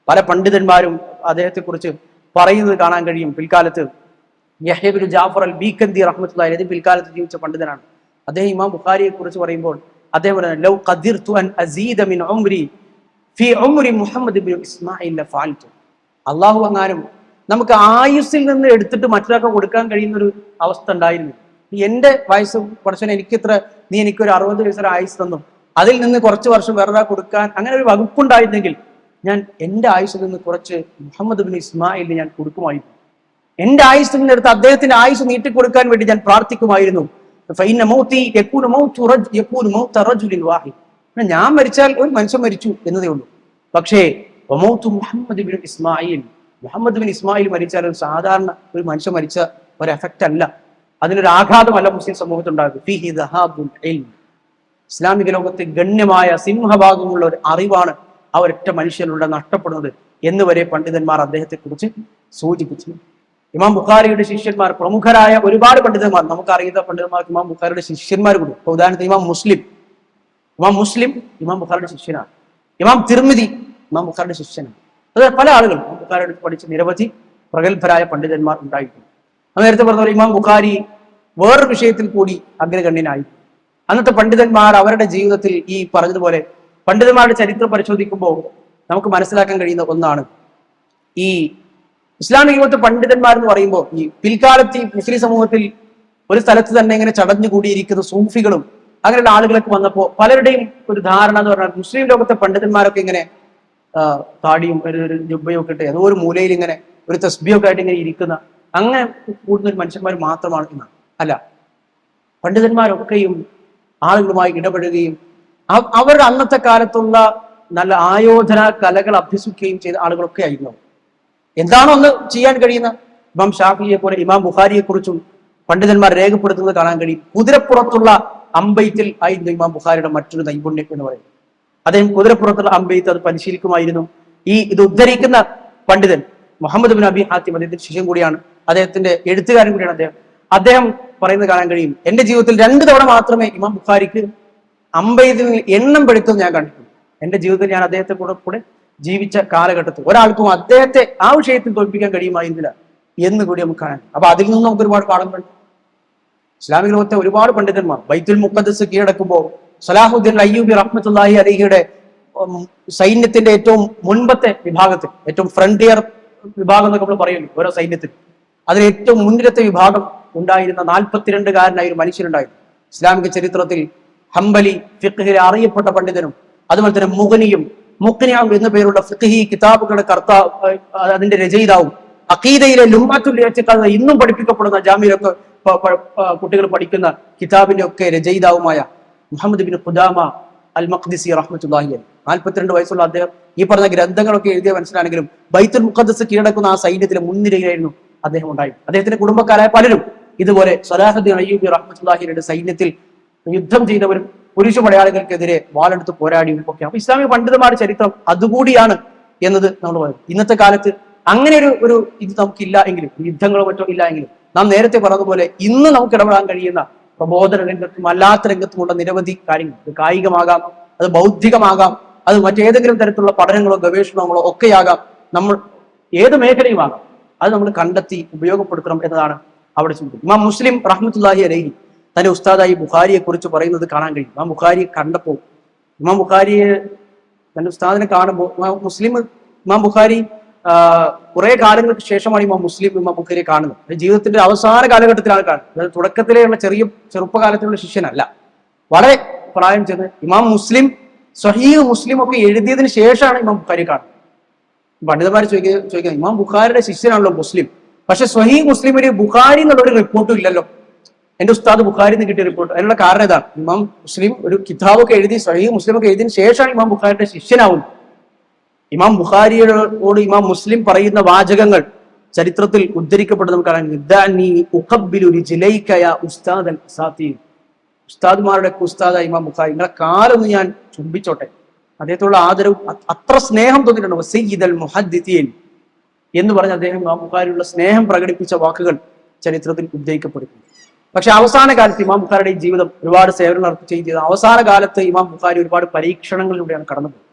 പല പണ്ഡിതന്മാരും അദ്ദേഹത്തെക്കുറിച്ച് പറയുന്നത് കാണാൻ കഴിയും. പിൽക്കാലത്ത് യഹ്യ ഇബ്നു ജാഫർ അൽ ബീഖന്ദി റഹ്മത്തുള്ളാഹി അലൈഹി പിൽക്കാലത്ത് ജീവിച്ച പണ്ഡിതനാണ്. അദ്ദേഹം ഇമാം ബുഖാരിയെ കുറിച്ച് പറയുമ്പോൾ അദ്ദേഹം പറയുന്നത്, ലൗ ഖദിർതു അൻ അസീദ മിൻ ഉംരി ഫീ ഉംരി മുഹമ്മദ് ഇബ്നു ഇസ്മാഈൽ ലഫഅൽതു. അല്ലാഹു എങ്ങാനും നമുക്ക് ആയുസ്സിൽ നിന്ന് എടുത്തിട്ട് മറ്റൊരാൾക്ക് കൊടുക്കാൻ കഴിയുന്ന ഒരു അവസ്ഥ ഉണ്ടായിരുന്നു. എന്റെ വയസ്സ് കുറച്ചനെ നീ എനിക്കൊരു 60 വയസ്സൊരു ആയുസ് തന്നു, അതിൽ നിന്ന് കുറച്ച് വർഷം വേറെ കൊടുക്കാൻ അങ്ങനെ ഒരു വകുപ്പുണ്ടായിരുന്നെങ്കിൽ ഞാൻ എന്റെ ആയുസ്സിൽ നിന്ന് കുറച്ച് മുഹമ്മദ് ഇബ്നു ഇസ്മാഈലിന് ഞാൻ കൊടുക്കുമായിരുന്നു. എന്റെ ആയുസ്സിൽ നിന്ന് എടുത്ത് അദ്ദേഹത്തിന്റെ ആയുസ് നീട്ടിക്കൊടുക്കാൻ വേണ്ടി ഞാൻ പ്രാർത്ഥിക്കുമായിരുന്നു. ഞാൻ മരിച്ചാൽ ഒരു മനുഷ്യൻ മരിച്ചു എന്നതേ ഉള്ളൂ. പക്ഷേ മുഹമ്മദ് ബിൻ ഇസ്മായിൽ മരിച്ചാൽ ഒരു സാധാരണ ഒരു മനുഷ്യൻ മരിച്ച ഒരു എഫക്റ്റ് അല്ല, അതിനൊരു ആഘാതമല്ല മുസ്ലിം സമൂഹത്തുണ്ടാകും. ഇസ്ലാമിക ലോകത്തെ ഗണ്യമായ സിംഹഭാഗമുള്ള ഒരു അറിവാണ് ആ ഒരൊറ്റ മനുഷ്യനിലൂടെ നഷ്ടപ്പെടുന്നത് എന്ന് വരെ പണ്ഡിതന്മാർ അദ്ദേഹത്തെ കുറിച്ച് സൂചിപ്പിച്ചു. ഇമാം ബുഖാരിയുടെ ശിഷ്യന്മാർ, പ്രമുഖരായ ഒരുപാട് പണ്ഡിതന്മാർ, നമുക്കറിയുന്ന പണ്ഡിതന്മാർക്ക് ഇമാം ബുഖാരിയുടെ ശിഷ്യന്മാർ കൂടി. ഇപ്പൊ ഉദാഹരണത്തിന് ഇമാം മുസ്ലിം ഇമാം ബുഖാരിയുടെ ശിഷ്യനാണ്. ഇമാം തിർമിദി ഇമാം ബുഖാരിയുടെ ശിഷ്യനാണ്. അത് പല ആളുകൾ ഇമാം ബുഖാരിയുടെ പഠിച്ച നിരവധി പ്രഗത്ഭരായ പണ്ഡിതന്മാർ ഉണ്ടായിട്ടുണ്ട്. നേരത്തെ പറഞ്ഞ പോലെ ഇമാം ബുഖാരി വേറൊരു വിഷയത്തിൽ കൂടി അഗ്രഗണ്യനായി. അന്നത്തെ പണ്ഡിതന്മാർ അവരുടെ ജീവിതത്തിൽ ഈ പറഞ്ഞതുപോലെ പണ്ഡിതന്മാരുടെ ചരിത്രം പരിശോധിക്കുമ്പോൾ നമുക്ക് മനസ്സിലാക്കാൻ കഴിയുന്ന ഒന്നാണ്, ഈ ഇസ്ലാമിക യുഗത്തെ പണ്ഡിതന്മാർ എന്ന് പറയുമ്പോൾ ഈ പിൽക്കാലത്ത് ഈ മുസ്ലിം സമൂഹത്തിൽ ഒരു സ്ഥലത്ത് തന്നെ ഇങ്ങനെ ചടഞ്ഞുകൂടിയിരിക്കുന്ന സൂഫികളും അങ്ങനെയുള്ള ആളുകളൊക്കെ വന്നപ്പോൾ പലരുടെയും ഒരു ധാരണ എന്ന് പറഞ്ഞാൽ മുസ്ലിം ലോകത്തെ പണ്ഡിതന്മാരൊക്കെ ഇങ്ങനെ താടിയും ഒരു ജുബ്ബയും ഒക്കെ ഇട്ട് ഏതോ ഒരു മൂലയിൽ ഇങ്ങനെ ഒരു തസ്ബിയൊക്കെ ആയിട്ട് ഇങ്ങനെ ഇരിക്കുന്ന അങ്ങനെ കൂടുന്ന ഒരു മനുഷ്യന്മാർ മാത്രമാണ് എന്നാണ്. അല്ല, പണ്ഡിതന്മാരൊക്കെയും ആളുകളുമായി ഇടപെടുകയും അവരുടെ അന്നത്തെ കാലത്തുള്ള നല്ല ആയോധന കലകൾ അഭ്യസിക്കുകയും ചെയ്ത ആളുകളൊക്കെ ആയിരുന്നു. എന്താണോ ഒന്ന് ചെയ്യാൻ കഴിയുന്ന ഇമാം ഷാഫിയെ പോലെ ഇമാം ബുഖാരിയെ കുറിച്ചും പണ്ഡിതന്മാർ രേഖപ്പെടുത്തുന്നത് കാണാൻ കഴിയും. കുതിരപ്പുറത്തുള്ള അമ്പെയ്ത്തിൽ ആയിരുന്നു ഇമാം ബുഖാരിയുടെ മറ്റൊരു നൈപുണ്യം എന്ന് പറയുന്നത്. അദ്ദേഹം കുതിരപ്പുറത്തുള്ള അമ്പെയ്ത്ത് അത് പരിശീലിക്കുമായിരുന്നു. ഇത് ഉദ്ധരിക്കുന്ന പണ്ഡിതൻ മുഹമ്മദ് ബിൻ അബി ഹാത്തിം അദ്ദേഹത്തിന്റെ ശിഷ്യൻ കൂടിയാണ്, അദ്ദേഹത്തിന്റെ എഴുത്തുകാരൻ കൂടിയാണ് അദ്ദേഹം പറയുന്നത് കാണാൻ കഴിയും, എന്റെ ജീവിതത്തിൽ 2 തവണ മാത്രമേ ഇമാം ബുഖാരിക്ക് അമ്പെയ്ത്തിൽ എണ്ണം പെടുത്തുന്നത് ഞാൻ കണ്ടിട്ടുണ്ട്. എന്റെ ജീവിതത്തിൽ ഞാൻ അദ്ദേഹത്തെ കൂടെ ജീവിച്ച കാലഘട്ടത്തിൽ ഒരാൾക്കും അദ്ദേഹത്തെ ആ വിഷയത്തിൽ തോൽപ്പിക്കാൻ കഴിയുമായിരുന്നില്ല എന്ന് കൂടി നമുക്ക് കാണാൻ. അപ്പൊ അതിൽ നിന്നും നമുക്ക് ഒരുപാട് പാഠങ്ങൾ. ഇസ്ലാമിക ലോകത്തെ ഒരുപാട് പണ്ഡിതന്മാർ ബൈത്തുൽ മുഖദ്ദസ് കീഴടക്കുമ്പോൾ സലാഹുദ്ദീൻ അയ്യൂബി റഹ്മത്തുള്ളാഹി അലൈഹിയുടെ സൈന്യത്തിന്റെ ഏറ്റവും മുൻപത്തെ വിഭാഗത്തിൽ, ഏറ്റവും ഫ്രണ്ടിയർ വിഭാഗം എന്നൊക്കെ നമ്മൾ പറയുന്നു ഓരോ സൈന്യത്തിൽ, അതിൽ ഏറ്റവും മുൻനിരത്തെ വിഭാഗം ഉണ്ടായിരുന്ന 42-കാരനായ ഒരു മനുഷ്യനുണ്ടായിരുന്നു. ഇസ്ലാമിക ചരിത്രത്തിൽ ഹംബലി ഫിഖ്ഹിലെ അറിയപ്പെട്ട പണ്ഡിതനും അതുപോലെ തന്നെ മുഖ്നിയാം എന്ന പേരുള്ള ഫിഖ്ഹി കിതാബുകളുടെ കർത്താവ്, അതിന്റെ രചയിതാവും, അഖീദയിലെ ലുമ്മാത്തുൽ ഇഅ്തിഖാദ് ഇന്നും പഠിപ്പിക്കപ്പെടുന്ന ജാമിയൊക്കെ കുട്ടികൾ പഠിക്കുന്ന കിതാബിന്റെ ഒക്കെ രചയിതാവുമായ മുഹമ്മദ് ബിൻ ഖുദാമ അൽ മഖ്ദിസി റഹ്മത്തുള്ളാഹി അലൈഹി, 42 വയസ്സുള്ള അദ്ദേഹം ഈ പറഞ്ഞ ഗ്രന്ഥങ്ങളൊക്കെ എഴുതിയ മനസ്സിലാണെങ്കിലും ബൈത്തുൽ മുഖദ്ദസ് കീഴടക്കുന്ന ആ സൈന്യത്തിലെ മുൻനിരയിലായിരുന്നു അദ്ദേഹം ഉണ്ടായി. അദ്ദേഹത്തിന്റെ കുടുംബക്കാരായ പലരും ഇതുപോലെ സലാഹുദ്ദീൻ അയ്യൂബി റഹ്മത്തുള്ളാഹിയുടെ സൈന്യത്തിൽ യുദ്ധം ചെയ്തവരും പുരുഷ പടയാളികൾക്കെതിരെ വാളെടുത്ത് പോരാടിയും ഒക്കെ. അപ്പൊ ഇസ്ലാമിക പണ്ഡിതന്മാരുടെ ചരിത്രം അതുകൂടിയാണ് എന്നത് നമ്മൾ പറയും. ഇന്നത്തെ കാലത്ത് അങ്ങനെ ഒരു ഇത് നമുക്കില്ല എങ്കിലും, യുദ്ധങ്ങളോ മറ്റോ ഇല്ല എങ്കിലും, നാം നേരത്തെ പറഞ്ഞതുപോലെ ഇന്ന് നമുക്ക് ഇടപെടാൻ കഴിയുന്ന പ്രബോധന രംഗത്തും അല്ലാത്ത രംഗത്തുമുള്ള നിരവധി കാര്യങ്ങൾ. അത് കായികമാകാം, അത് ബൗദ്ധികമാകാം, അത് മറ്റേതെങ്കിലും തരത്തിലുള്ള പഠനങ്ങളോ ഗവേഷണങ്ങളോ ഒക്കെയാകാം, നമ്മൾ ഏത് മേഖലയുമാകാം, അത് നമ്മൾ കണ്ടെത്തി ഉപയോഗപ്പെടുത്തണം എന്നതാണ് അവിടെ ചിന്തിക്കുന്നത്. ഇമാം മുസ്ലിം റഹ്മത്തുള്ളാഹി അലൈഹി തന്റെ ഉസ്താദായി ബുഖാരിയെ കുറിച്ച് പറയുന്നത് കാണാൻ കഴിയും. ഇമാം ബുഖാരിയെ കണ്ടപ്പോൾ, ഇമാം ബുഖാരിയെ തന്റെ ഉസ്താദിനെ കാണുമ്പോൾ, ഇമാം ബുഖാരി കുറെ കാലങ്ങൾക്ക് ശേഷമാണ് ഇമാം ബുഖാരിയെ കാണുന്നത്. ജീവിതത്തിന്റെ അവസാന കാലഘട്ടത്തിലാണ് കാണുന്നത്. അതായത് തുടക്കത്തിലെയുള്ള ചെറുപ്പകാലത്തിലുള്ള ശിഷ്യനല്ല, വളരെ പ്രായം ചെന്ന് ഇമാം മുസ്ലിം സ്വഹീഹ് മുസ്ലിം ഒക്കെ എഴുതിയതിനു ശേഷമാണ് ഇമാം ബുഖാരിയെ കാണുന്നത്. പണ്ഡിതന്മാർ ചോദിക്കുന്നത്, ഇമാം ബുഖാരിയുടെ ശിഷ്യനാണല്ലോ മുസ്ലിം, പക്ഷെ സ്വഹീഹ് മുസ്ലിമിന് ബുഖാരി എന്നുള്ള ഒരു റിപ്പോർട്ടും ഇല്ലല്ലോ. എന്റെ ഉസ്താദ് ബുഖാരി നിന്ന് കിട്ടിയ റിപ്പോർട്ട്. അതിനുള്ള കാരണം ഇതാണ്, ഇമാം മുസ്ലിം ഒരു കിതാബൊക്കെ എഴുതി സ്വഹീഹ് മുസ്ലിം ഒക്കെ എഴുതിയതിനു ശേഷമാണ് ഇമാം ബുഖാരിയുടെ ശിഷ്യനാവുന്നത്. ഇമാം ബുഖാരിയോട് ഇമാം മുസ്ലിം പറയുന്ന വാചകങ്ങൾ ചരിത്രത്തിൽ ഉദ്ധരിക്കപ്പെടുന്നത് നമുക്ക് കാണാൻ. ഉസ്താദ്മാരുടെ ഉസ്താദായ ഇമാം ബുഖാരി, നിങ്ങളെ കാലൊന്ന് ഞാൻ ചുംബിച്ചോട്ടെ, അദ്ദേഹത്തോടുള്ള ആദരവും അത്ര സ്നേഹം തോന്നിയിട്ടുണ്ട്. സയ്യിദൽ മുഹദ്ദിഥീൻ എന്ന് പറഞ്ഞ അദ്ദേഹം ഇമാം ബുഖാരിയുള്ള സ്നേഹം പ്രകടിപ്പിച്ച വാക്കുകൾ ചരിത്രത്തിൽ ഉദ്ധരിക്കപ്പെടുന്നു. പക്ഷെ അവസാന കാലത്ത് ഇമാം ബുഖാരിയുടെ ജീവിതം ഒരുപാട് സേവനങ്ങൾ അർപ്പിക്കുകയും ചെയ്ത അവസാന കാലത്ത് ഇമാം ബുഖാരി ഒരുപാട് പരീക്ഷണങ്ങളിലൂടെയാണ് കടന്നുപോയത്.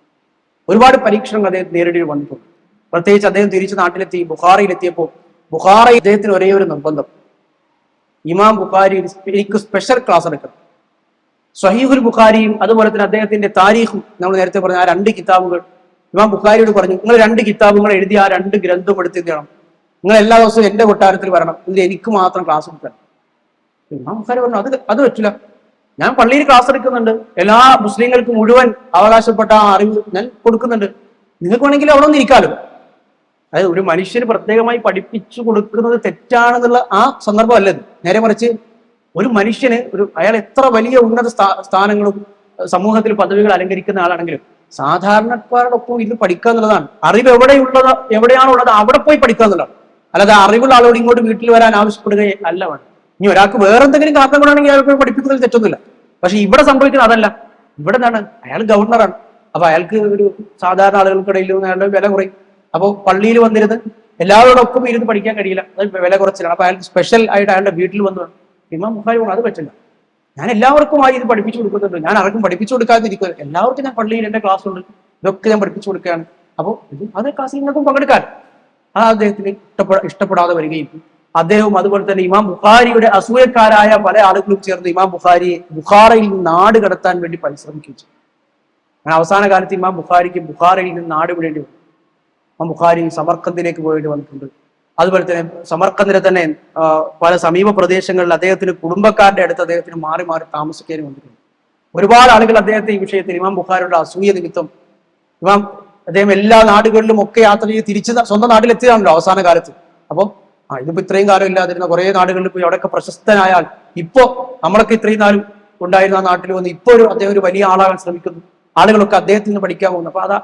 ഒരുപാട് പരീക്ഷണങ്ങൾ അദ്ദേഹം നേരിടേണ്ടി വന്നിട്ടുണ്ട്. പ്രത്യേകിച്ച് അദ്ദേഹം തിരിച്ച് നാട്ടിലെത്തി ബുഖാറയിലെത്തിയപ്പോൾ ബുഖാറയിൽ അദ്ദേഹത്തിന് ഒരേ ഒരു നിർബന്ധം, ഇമാം ബുഖാരി എനിക്ക് സ്പെഷ്യൽ ക്ലാസ് എടുക്കണം. സ്വഹീഹുൽ ബുഖാരിയും അതുപോലെ തന്നെ അദ്ദേഹത്തിന്റെ താരീഖും നമ്മൾ നേരത്തെ പറഞ്ഞ ആ 2 കിതാബുകൾ ഇമാം ബുഖാരിയോട് പറഞ്ഞു, നിങ്ങൾ 2 കിതാബുകൾ എഴുതി ആ 2 ഗ്രന്ഥം എടുത്ത് ചെയ്യണം, നിങ്ങൾ എല്ലാ ദിവസവും എന്റെ കൊട്ടാരത്തിൽ വരണം, ഇതിൽ എനിക്ക് മാത്രം ക്ലാസ് എടുക്കണം. ഇമാം ബുഖാരി പറഞ്ഞു, അത് പറ്റില്ല, ഞാൻ പള്ളിയിൽ ക്ലാസ് എടുക്കുന്നുണ്ട്, എല്ലാ മുസ്ലിങ്ങൾക്ക് മുഴുവൻ അവകാശപ്പെട്ട ആ അറിവ് ഞാൻ കൊടുക്കുന്നുണ്ട്, നിങ്ങൾക്ക് വേണമെങ്കിൽ അവിടെ ഒന്ന് ഇരിക്കാലോ. അതായത് ഒരു മനുഷ്യന് പ്രത്യേകമായി പഠിപ്പിച്ചു കൊടുക്കുന്നത് തെറ്റാണെന്നുള്ള ആ സന്ദർഭമല്ലത്. നേരെ മറിച്ച് ഒരു മനുഷ്യന് അയാൾ എത്ര വലിയ ഉന്നത സ്ഥാനങ്ങളും സമൂഹത്തിൽ പദവികൾ അലങ്കരിക്കുന്ന ആളാണെങ്കിലും സാധാരണക്കാരോടൊപ്പം ഇത് പഠിക്കുക എന്നുള്ളതാണ്. അറിവ് എവിടെയാണുള്ളത് അവിടെ പോയി പഠിക്കുക എന്നുള്ളതാണ്. അല്ലാതെ അറിവുള്ള ആളോട് ഇങ്ങോട്ട് വീട്ടിൽ വരാൻ ആവശ്യപ്പെടുകയും അല്ല വേണം. ഇനി ഒരാൾക്ക് വേറെ എന്തെങ്കിലും കാരണം കൊണ്ടാണെങ്കിൽ അയാൾക്ക് പഠിപ്പിക്കുന്നതിൽ തെറ്റൊന്നുമില്ല. പക്ഷെ ഇവിടെ സംഭവിക്കുന്നത് അതല്ല. ഇവിടെ എന്താണ്, അയാൾ ഗവർണറാണ്. അപ്പൊ അയാൾക്ക് ഒരു സാധാരണ ആളുകൾക്കിടയിൽ അയാളുടെ വില കുറയും. അപ്പോൾ പള്ളിയിൽ വന്നിരുന്ന് എല്ലാവരോടൊപ്പം ഇരുന്ന് പഠിക്കാൻ കഴിയില്ല, അത് വില കുറച്ചിലാണ്. അപ്പൊ അയാൾക്ക് സ്പെഷ്യൽ ആയിട്ട് അയാളുടെ വീട്ടിൽ വന്നു. ഇമാം ബുഖാരി പറഞ്ഞു, അത് പറ്റില്ല, ഞാൻ എല്ലാവർക്കുമായി ഇത് പഠിപ്പിച്ചു കൊടുക്കുന്നുണ്ട്, ഞാൻ ആർക്കും പഠിപ്പിച്ചു കൊടുക്കാതിരിക്കുക, എല്ലാവർക്കും ഞാൻ പള്ളിയിൽ എന്റെ ക്ലാസ് ഉണ്ട്, ഇതൊക്കെ ഞാൻ പഠിപ്പിച്ചു കൊടുക്കുകയാണ്. അപ്പോൾ അതേ ക്ലാസ്സിൽ നിങ്ങൾക്കും പങ്കെടുക്കാൻ ആ അദ്ദേഹത്തിന് ഇഷ്ടപ്പെടാതെ വരികയും അദ്ദേഹവും അതുപോലെ തന്നെ ഇമാം ബുഖാരിയുടെ അസൂയക്കാരായ പല ആളുകളും ചേർന്ന് ഇമാം ബുഖാരിയെ ബുഖാറയിൽ നിന്ന് നാട് കടത്താൻ വേണ്ടി പരിശ്രമിക്കുകയും ചെയ്തു. അങ്ങനെ അവസാന കാലത്ത് ഇമാം ബുഖാരിക്ക് ബുഖാറയിൽ നിന്ന് നാട് വിടേണ്ടി വന്നു. ഇമാം ബുഖാരി സമർക്കന്ദിലേക്ക് പോയിട്ട് വന്നിട്ടുണ്ട്. അതുപോലെ തന്നെ സമർക്കന്ദിലെ തന്നെ പല സമീപ പ്രദേശങ്ങളിൽ അദ്ദേഹത്തിന് കുടുംബക്കാരുടെ അടുത്ത് അദ്ദേഹത്തിന് മാറി മാറി താമസിക്കാനും വന്നിട്ടുണ്ട്. ഒരുപാട് ആളുകൾ അദ്ദേഹത്തെ ഈ വിഷയത്തിൽ ഇമാം ബുഖാരിയുടെ അസൂയ നിമിത്തം അദ്ദേഹം എല്ലാ നാടുകളിലും ഒക്കെ യാത്ര ചെയ്ത് തിരിച്ച് സ്വന്തം നാട്ടിലെത്തിയതാണല്ലോ അവസാന കാലത്ത്. അപ്പം ഇതിപ്പോ ഇത്രയും കാലം ഇല്ലാതിരുന്ന കുറെ നാടുകളിൽ പോയി അവിടെയൊക്കെ പ്രശസ്തനായാൽ ഇപ്പോ നമ്മളൊക്കെ ഇത്രയും നാളും ഉണ്ടായിരുന്ന ആ നാട്ടിൽ വന്ന് ഇപ്പോ അദ്ദേഹം ഒരു വലിയ ആളാകാൻ ശ്രമിക്കുന്നു, ആളുകളൊക്കെ അദ്ദേഹത്തിൽ നിന്ന് പഠിക്കാൻ പോകുന്നു. അപ്പൊ അതാ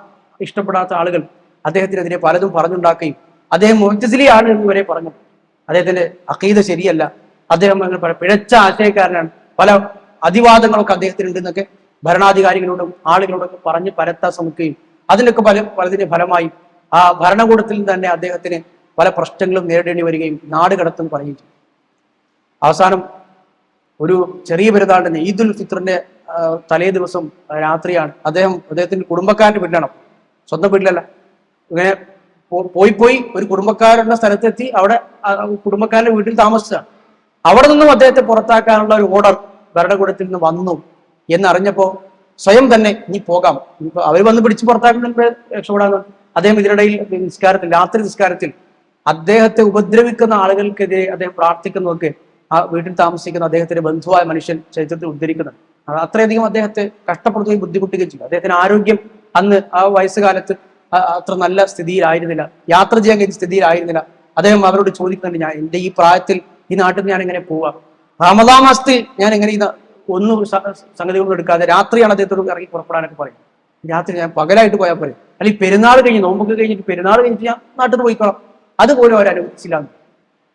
ഇഷ്ടപ്പെടാത്ത ആളുകൾ അദ്ദേഹത്തിനെതിരെ പലതും പറഞ്ഞുണ്ടാക്കുകയും അദ്ദേഹം മുഅ്തസിലിയാണ് എന്ന് വരെ പറഞ്ഞു. അദ്ദേഹത്തിന്റെ അഖീദ ശരിയല്ല, അദ്ദേഹം പിഴച്ച ആശയക്കാരനാണ്, പല അതിവാദങ്ങളൊക്കെ അദ്ദേഹത്തിനുണ്ടെന്നൊക്കെ ഭരണാധികാരികളോടും ആളുകളോടൊക്കെ പറഞ്ഞ് പരത്താൻ ശ്രമിക്കുകയും അതിനൊക്കെ പലതിന്റെ ഫലമായി ആ ഭരണകൂടത്തിൽ തന്നെ അദ്ദേഹത്തിന് പല പ്രശ്നങ്ങളും നേരിടേണ്ടി വരികയും നാട് കടത്തും പറയുകയും ചെയ്തു. അവസാനം ഒരു ചെറിയ പെരുന്നാളിന് ഈദുൽ ഫിത്റിന്റെ തലേ ദിവസം രാത്രിയാണ് അദ്ദേഹത്തിന്റെ കുടുംബക്കാരന്റെ വീട്ടിലാണ്, സ്വന്തം വീട്ടിലല്ല. ഇങ്ങനെ പോയി ഒരു കുടുംബക്കാരുടെ സ്ഥലത്തെത്തി അവിടെ കുടുംബക്കാരന്റെ വീട്ടിൽ താമസിച്ചാണ്. അവിടെ നിന്നും അദ്ദേഹത്തെ പുറത്താക്കാനുള്ള ഒരു ഓർഡർ ഭരണകൂടത്തിൽ നിന്ന് വന്നു എന്നറിഞ്ഞപ്പോ സ്വയം തന്നെ ഇനി പോകാം, ഇപ്പൊ അവർ വന്ന് പിടിച്ച് പുറത്താക്കുന്നതിന് രക്ഷപ്പെടാന്ന് അദ്ദേഹം ഇതിനിടയിൽ രാത്രി നിസ്കാരത്തിൽ അദ്ദേഹത്തെ ഉപദ്രവിക്കുന്ന ആളുകൾക്കെതിരെ അദ്ദേഹം പ്രാർത്ഥിക്കുന്നതൊക്കെ ആ വീട്ടിൽ താമസിക്കുന്ന അദ്ദേഹത്തിന്റെ ബന്ധുവായ മനുഷ്യൻ ചരിത്രത്തിൽ ഉദ്ധരിക്കുന്നുണ്ട്. അത്രയധികം അദ്ദേഹത്തെ കഷ്ടപ്പെടുത്തുകയും ബുദ്ധിമുട്ടുകയും ചെയ്തു. അദ്ദേഹത്തിന് ആരോഗ്യം അന്ന് ആ വയസ്സുകാലത്ത് അത്ര നല്ല സ്ഥിതിയിലായിരുന്നില്ല, യാത്ര ചെയ്യാൻ കഴിയുന്ന സ്ഥിതിയിലായിരുന്നില്ല. അദ്ദേഹം അവരോട് ചോദിക്കുന്നുണ്ട്, ഞാൻ എന്റെ ഈ പ്രായത്തിൽ ഈ നാട്ടിൽ നിന്ന് ഞാൻ എങ്ങനെ പോവാം, റമദാൻ മാസത്തിൽ ഞാൻ എങ്ങനെ ഒന്നും സംഗതികളൊന്നും എടുക്കാതെ രാത്രിയാണ് അദ്ദേഹത്തോട് ഇറങ്ങി പുറപ്പെടാനൊക്കെ പറയും. രാത്രി ഞാൻ പകലായിട്ട് പോയാൽ പറയും, അല്ലെങ്കിൽ പെരുന്നാൾ കഴിഞ്ഞ് നോമ്പൊക്കെ കഴിഞ്ഞിട്ട് പെരുന്നാൾ കഴിഞ്ഞിട്ട് ഞാൻ നാട്ടിൽ നിന്ന് പോയിക്കോളാം, അതുപോലെ അവർ അനുവദിച്ചില്ല.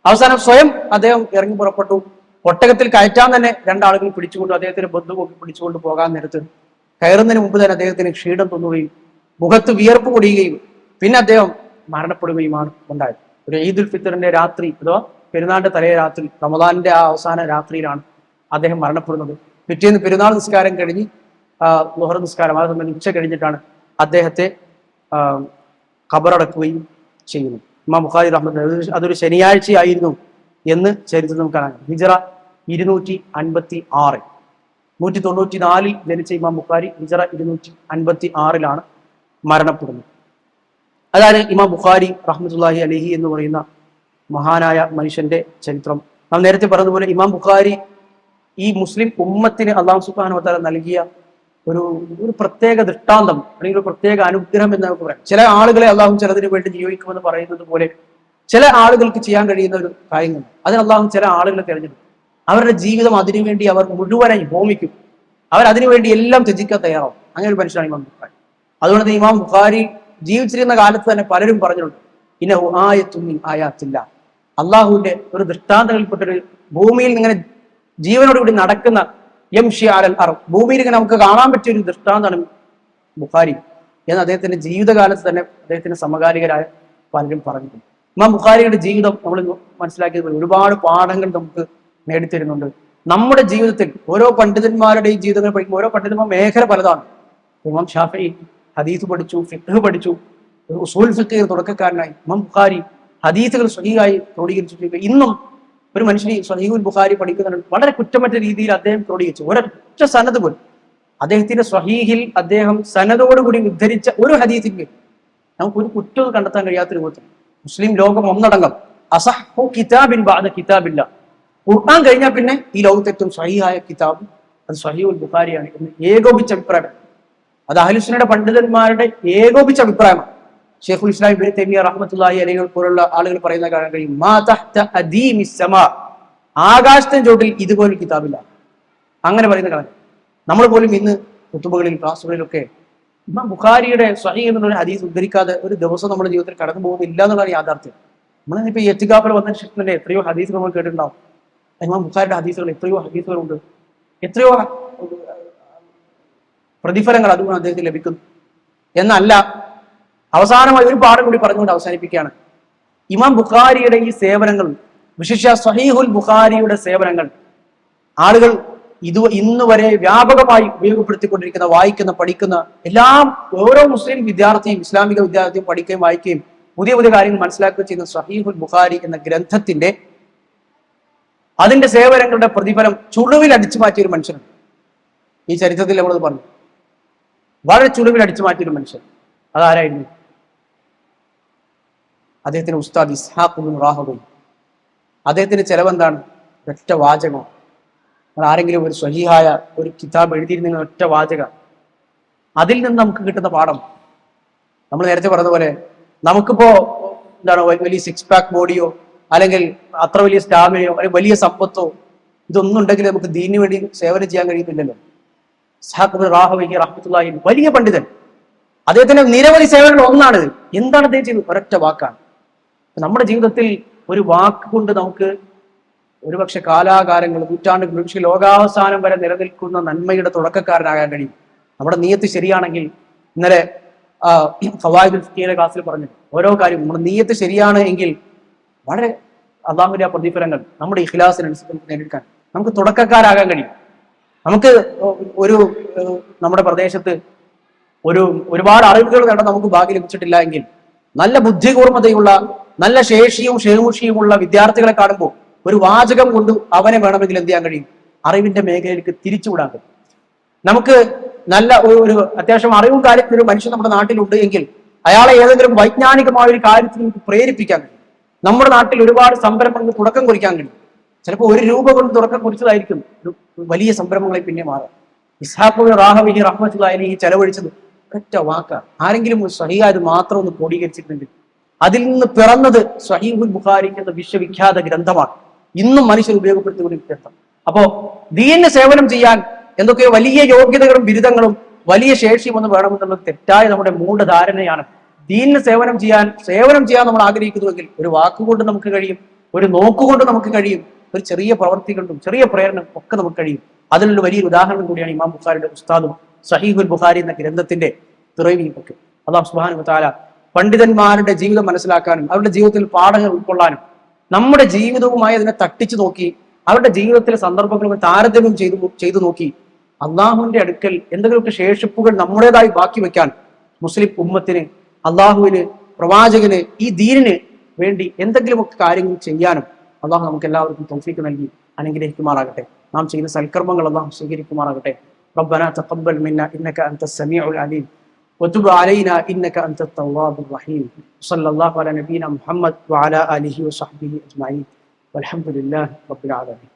അവസാനം സ്വയം അദ്ദേഹം ഇറങ്ങി പുറപ്പെട്ടു. ഒട്ടകത്തിൽ കയറ്റാൻ തന്നെ 2 ആളുകൾ പിടിച്ചുകൊണ്ട് അദ്ദേഹത്തിന്റെ ബന്ധു പിടിച്ചുകൊണ്ട് പോകാൻ നേരത്ത് കയറുന്നതിന് മുമ്പ് തന്നെ അദ്ദേഹത്തിന് ക്ഷീണം തോന്നുകയും മുഖത്ത് വിയർപ്പ് പൊടിയുകയും പിന്നെ അദ്ദേഹം മരണപ്പെടുകയുമാണ് ഉണ്ടായത്. ഒരു ഈദുൽ ഫിത്തറിന്റെ രാത്രി അഥവാ പെരുന്നാളിന്റെ തലേ രാത്രി, റമദാനിന്റെ ആ അവസാന രാത്രിയിലാണ് അദ്ദേഹം മരണപ്പെടുന്നത്. പിറ്റേന്ന് പെരുന്നാൾ നിസ്കാരം കഴിഞ്ഞ് ളുഹർ നിസ്കാരം ആ സമയം ഉച്ച കഴിഞ്ഞിട്ടാണ് അദ്ദേഹത്തെ ഖബറടക്കുകയും ചെയ്യുന്നത്. ഇമാം ബുഖാരി റഹ്മത്തുള്ളാഹി അതൊരു ശനിയാഴ്ചയായിരുന്നു എന്ന് ചരിത്രത്തിൽ നമുക്ക് കാണാം. ഹിജറ 256 194 ജനിച്ച ഇമാം ബുഖാരി ഹിജറ 256 മരണപ്പെടുന്നത്. അതാണ് ഇമാം ബുഖാരി റഹ്മത്തുള്ളാഹി അലൈഹി എന്ന് പറയുന്ന മഹാനായ മനുഷ്യന്റെ ചരിത്രം. നാം നേരത്തെ പറഞ്ഞതുപോലെ ഇമാം ബുഖാരി ഈ മുസ്ലിം ഉമ്മത്തിന് അല്ലാഹു സുബ്ഹാനഹു വ തആല നൽകിയ ഒരു പ്രത്യേക ദൃഷ്ടാന്തം അല്ലെങ്കിൽ ഒരു പ്രത്യേക അനുഗ്രഹം എന്ന് നമുക്ക് പറയാം. ചില ആളുകളെ അള്ളാഹു ചിലതിന് വേണ്ടി ജീവിക്കുമെന്ന് പറയുന്നത് പോലെ ചില ആളുകൾക്ക് ചെയ്യാൻ കഴിയുന്ന ഒരു കാര്യങ്ങൾ അതിന് അള്ളാഹു ചില ആളുകളെ തിരഞ്ഞെടുക്കും. അവരുടെ ജീവിതം അതിനുവേണ്ടി അവർ മുഴുവനായി ഹോമിക്കും, അവരതിനുവേണ്ടി എല്ലാം ത്യജിക്കാൻ തയ്യാറാവും. അങ്ങനെ ഒരു മനുഷ്യനാണ് ഇമാം ബുഖാരി. അതുകൊണ്ട് തന്നെ ഇമാം ബുഖാരി ജീവിച്ചിരുന്ന കാലത്ത് തന്നെ പലരും പറഞ്ഞിട്ടുണ്ട്, ഇന്നഹു ആയത്തുൻ മിൻ ആയാത്തില്ലാഹ്, അള്ളാഹുവിന്റെ ഒരു ദൃഷ്ടാന്തങ്ങളിൽപ്പെട്ടൊരു ഭൂമിയിൽ ഇങ്ങനെ ജീവനോടുകൂടി നടക്കുന്ന യംശി അലൽ അർദ്, ഭൂമിയിൽ ഇങ്ങനെ നമുക്ക് കാണാൻ പറ്റിയ ഒരു ദൃഷ്ടാന്തമാണ് ബുഖാരി എന്ന് അദ്ദേഹത്തിന്റെ ജീവിതകാലത്ത് തന്നെ അദ്ദേഹത്തിന്റെ സമകാലികരായ പലരും പറഞ്ഞിട്ടുണ്ട്. ഇമാം ബുഖാരിയുടെ ജീവിതം നമ്മൾ മനസ്സിലാക്കിയത് ഒരുപാട് പാഠങ്ങൾ നമുക്ക് നേടിത്തരുന്നുണ്ട്. നമ്മുടെ ജീവിതത്തിൽ ഓരോ പണ്ഡിതന്മാരുടെയും ജീവിതങ്ങൾ പഠിക്കുമ്പോൾ ഓരോ പണ്ഡിതന്മാർ മേഖല പലതാണ്. ഇമാം ഷാഫിഈ ഹദീസ് പഠിച്ചു, ഫിഖ്ഹ് പഠിച്ചു, ഉസൂൽ ഫിഖ് തുടക്കക്കാരനായി ഇമാം ബുഖാരി ഹദീസുകൾ സ്വഹീഹായി ക്രോഡീകരിച്ചിട്ടുണ്ട്. ഇന്നും ഒരു മനുഷ്യന് സ്വഹീഹുൽ ബുഖാരി പഠിക്കുന്നുണ്ട്, വളരെ കുറ്റമറ്റ രീതിയിൽ അദ്ദേഹം ക്രോഡീകരിച്ചു. ഒരൊറ്റ സനദ് പോലും അദ്ദേഹത്തിന്റെ സ്വഹീഹിൽ അദ്ദേഹം സനദോടുകൂടി ഉദ്ധരിച്ച ഒരു ഹദീസിൽ നമുക്ക് ഒരു കുറ്റവും കണ്ടെത്താൻ കഴിയാത്ത രൂപത്തിൽ മുസ്ലിം ലോകം ഒന്നടങ്കം അസഹു കിതാബിൻ ബഅദ കിതാബില്ല, ഖുർആൻ കഴിഞ്ഞാൽ പിന്നെ ഈ ലോകത്തെ ഏറ്റവും സ്വഹീഹായ കിതാബ് അത് സ്വഹീഹുൽ ബുഖാരിയാണ് എന്ന് ഏകോപിച്ച അഭിപ്രായം. അത് അഹ്ലുസുന്നയുടെ പണ്ഡിതന്മാരുടെ ഏകോപിച്ച അഭിപ്രായമാണ്. ഷെയ്ഖുൽ ഇസ്ലാം ഇബ്നു തൈമിയ്യ റഹ്മത്തുള്ളാഹി അലൈഹി പോലുള്ള ആളുകൾ പറയുന്ന കാണാൻ കഴിയും, മാ തഹ്ത അദീമിസ് സമാ, ആകാശത്തിന് ചോട്ടിൽ ഇതുപോലൊരു കിതാബില്ല, അങ്ങനെ പറയുന്ന കാണാൻ. നമ്മൾ പോലും ഇന്ന് കുത്തുബകളിൽ ക്ലാസ്സുകളിലൊക്കെ ഇമാം ബുഖാരിയുടെ സ്വഹീഹ് എന്നുള്ള ഹദീസ് ഉദ്ധരിക്കാതെ ഒരു ദിവസം നമ്മുടെ ജീവിതത്തിൽ കടന്നു പോകുന്നില്ല എന്നുള്ളതാണ് യാഥാർത്ഥ്യം. നമ്മളിപ്പോ ഈ എത്തിക്കാഫിൽ വന്ന ശേഷത്തിന്റെ എത്രയോ ഹദീസുകൾ നമ്മൾ കേട്ടിട്ടുണ്ടാവും. ഇമാം ബുഖാരിയുടെ ഹദീസുകൾ എത്രയോ ഹദീസുകളുണ്ട്, എത്രയോ പ്രതിഫലങ്ങൾ അതുകൊണ്ട് അദ്ദേഹത്തിന് ലഭിക്കുന്നു. എന്നല്ല, അവസാനമായി ഒരു പാഠം കൂടി പറഞ്ഞുകൊണ്ട് അവസാനിപ്പിക്കുകയാണ്. ഇമാം ബുഖാരിയുടെ ഈ സേവനങ്ങൾ, വിശിഷ്യ സ്വഹീഹുൽ ബുഖാരിയുടെ സേവനങ്ങൾ ആളുകൾ ഇന്ന് വരെ വ്യാപകമായി ഉപയോഗപ്പെടുത്തിക്കൊണ്ടിരിക്കുന്ന, വായിക്കുന്ന, പഠിക്കുന്ന എല്ലാം ഓരോ മുസ്ലിം വിദ്യാർത്ഥിയും ഇസ്ലാമിക വിദ്യാർത്ഥിയും പഠിക്കുകയും വായിക്കുകയും പുതിയ പുതിയ കാര്യങ്ങൾ മനസ്സിലാക്കുകയും ചെയ്യുന്ന സ്വഹീഹുൽ ബുഖാരി എന്ന ഗ്രന്ഥത്തിന്റെ അതിന്റെ സേവനങ്ങളുടെ പ്രതിഫലം ചുളിവിൽ അടിച്ചു മാറ്റിയ ഒരു മനുഷ്യനാണ്. ഈ ചരിത്രത്തിൽ നമ്മളത് പറഞ്ഞു, വളരെ ചുളിവിൽ അടിച്ചു മാറ്റിയൊരു മനുഷ്യൻ. അതാരായിരുന്നു? അദ്ദേഹത്തിന് ഉസ്താദ് ഇസ്ഹാഖ് ഇബ്നു റാഹബി. അദ്ദേഹത്തിന്റെ ചെലവെന്താണ്? ഒറ്റ വാചകം. ആരെങ്കിലും ഒരു സ്വഹീഹായ ഒരു കിതാബ് എഴുതിയിരുന്ന ഒറ്റ വാചക, അതിൽ നിന്ന് നമുക്ക് കിട്ടുന്ന പാഠം, നമ്മൾ നേരത്തെ പറഞ്ഞ പോലെ നമുക്കിപ്പോ എന്താണ് വലിയ സിക്സ് പാക്ക് ബോഡിയോ അല്ലെങ്കിൽ അത്ര വലിയ സ്റ്റാമിനയോ അല്ലെങ്കിൽ വലിയ സമ്പത്തോ ഇതൊന്നും ഉണ്ടെങ്കിൽ നമുക്ക് ദീനിന് വേണ്ടി സേവനം ചെയ്യാൻ കഴിയുന്നില്ലല്ലോ. ഇസ്ഹാഖ് ഇബ്നു റാഹബി റഹ്മത്തുള്ളാഹി വലിയ പണ്ഡിതൻ, അദ്ദേഹത്തിന്റെ നിരവധി സേവനങ്ങൾ ഒന്നാണിത്. എന്താണ് അദ്ദേഹം ചെയ്തത്? ഒരൊറ്റ വാക്കാണ്. നമ്മുടെ ജീവിതത്തിൽ ഒരു വാക്ക് കൊണ്ട് നമുക്ക് ഒരുപക്ഷെ കാലാകാലങ്ങൾ, നൂറ്റാണ്ടുകൾ, ഒരുപക്ഷെ ലോകാവസാനം വരെ നിലനിൽക്കുന്ന നന്മയുടെ തുടക്കക്കാരനാകാൻ കഴിയും. നമ്മുടെ നിയ്യത്ത് ശരിയാണെങ്കിൽ, ഇന്നലെ ഖവായിദുൽ ഫിഖ്ഹിന്റെ ക്ലാസ്സിൽ പറഞ്ഞു, ഓരോ കാര്യം നമ്മുടെ നിയ്യത്ത് ശരിയാണ് എങ്കിൽ വളരെ അല്ലാഹുവിന്റെ ആ പ്രതിഫലങ്ങൾ നമ്മുടെ ഇഖ്ലാസിനനുസരിച്ച് നേടിയെടുക്കാൻ നമുക്ക് തുടക്കക്കാരാകാൻ കഴിയും. നമുക്ക് ഒരു നമ്മുടെ പ്രദേശത്ത് ഒരുപാട് അറിവുകൾ നേടാൻ നമുക്ക് ഭാഗ്യം ലഭിച്ചിട്ടില്ല എങ്കിൽ നല്ല ബുദ്ധികൂർമ്മതയുള്ള, നല്ല ശേഷിയും ക്ഷേമുഷിയുമുള്ള വിദ്യാർത്ഥികളെ കാണുമ്പോൾ ഒരു വാചകം കൊണ്ട് അവനെ വേണമെങ്കിൽ എന്ത് ചെയ്യാൻ കഴിയും? അറിവിന്റെ മേഖലയിലേക്ക് തിരിച്ചുവിടാൻ കഴിയും. നമുക്ക് നല്ല ഒരു അത്യാവശ്യം അറിവും കാര്യത്തിൽ ഒരു മനുഷ്യൻ നമ്മുടെ നാട്ടിലുണ്ട് എങ്കിൽ അയാളെ ഏതെങ്കിലും വൈജ്ഞാനികമായ ഒരു കാര്യത്തിൽ നമുക്ക് പ്രേരിപ്പിക്കാൻ കഴിയും. നമ്മുടെ നാട്ടിൽ ഒരുപാട് സംരംഭങ്ങൾക്ക് തുടക്കം കുറിക്കാൻ കഴിയും. ചിലപ്പോൾ 1 രൂപ കൊണ്ട് തുടക്കം കുറിച്ചതായിരിക്കും വലിയ സംരംഭങ്ങളെ പിന്നെ മാറാം. ഇസ്ഹാഖ് റാഹബി റഹ്മത്തുള്ളാഹി അലൈഹി ചെലവഴിച്ചത് ഒറ്റ വാക്കാണ്. ആരെങ്കിലും സ്വഹീഹായത് മാത്രം ഒന്ന് ക്രോഡീകരിച്ചിട്ടുണ്ടെങ്കിൽ അതിൽ നിന്ന് പിറന്നത് സ്വഹീഹുൽ ബുഖാരി എന്ന വിശ്വവിഖ്യാത ഗ്രന്ഥമാണ്. ഇന്നും മനുഷ്യർ ഉപയോഗപ്പെടുത്തിക്കൊണ്ടിരിക്കുന്ന ഗ്രന്ഥം. അപ്പോ ദീനിന് സേവനം ചെയ്യാൻ എന്തൊക്കെയോ വലിയ യോഗ്യതകളും ബിരുദങ്ങളും വലിയ ശേഷിയും ഒന്നും വേണമെന്നുള്ളത് തെറ്റായ നമ്മുടെ മൂഢധാരണയാണ്. ദീനിന് സേവനം ചെയ്യാൻ നമ്മൾ ആഗ്രഹിക്കുന്നുവെങ്കിൽ ഒരു വാക്കുകൊണ്ട് നമുക്ക് കഴിയും, ഒരു നോക്കുകൊണ്ട് നമുക്ക് കഴിയും, ഒരു ചെറിയ പ്രവൃത്തി കൊണ്ടും ചെറിയ പ്രേരണ ഒക്കെ നമുക്ക് കഴിയും. അതിനുള്ള വലിയൊരു ഉദാഹരണം കൂടിയാണ് ഇമാം ബുഖാരിയുടെ ഉസ്താദും സ്വഹീഹുൽ ബുഖാരി എന്ന ഗ്രന്ഥത്തിന്റെ പിറവിയും ഒക്കെ. അല്ലാഹു സുബ്ഹാനഹു വ തആല പണ്ഡിതന്മാരുടെ ജീവിതം മനസ്സിലാക്കാനും അവരുടെ ജീവിതത്തിൽ പാഠങ്ങൾ ഉൾക്കൊള്ളാനും നമ്മുടെ ജീവിതവുമായി അതിനെ തട്ടിച്ചു നോക്കി അവരുടെ ജീവിതത്തിലെ സന്ദർഭങ്ങളുമായി താരതമ്യം ചെയ്തു നോക്കി അള്ളാഹുവിന്റെ അടുക്കൽ എന്തെങ്കിലുമൊക്കെ ശേഷിപ്പുകൾ നമ്മുടേതായി ബാക്കി വെക്കാൻ മുസ്ലിം ഉമ്മത്തിന്, അള്ളാഹുവിന്, പ്രവാചകന്, ഈ ദീനിന് വേണ്ടി എന്തെങ്കിലുമൊക്കെ കാര്യങ്ങൾ ചെയ്യാനും അള്ളാഹു നമുക്ക് എല്ലാവർക്കും തൗഫീഖ് നൽകി അനുഗ്രഹിക്കുമാറാകട്ടെ. നാം ചെയ്യുന്ന സൽക്കർമ്മങ്ങൾ അള്ളാഹു സ്വീകരിക്കുമാറാകട്ടെ. ربنا تقبل منا إنك أنت السميع العليم وتب علينا إنك أنت التواب الرحيم. صلى الله على نبينا محمد وعلى آله وصحبه أجمعين والحمد لله رب العالمين.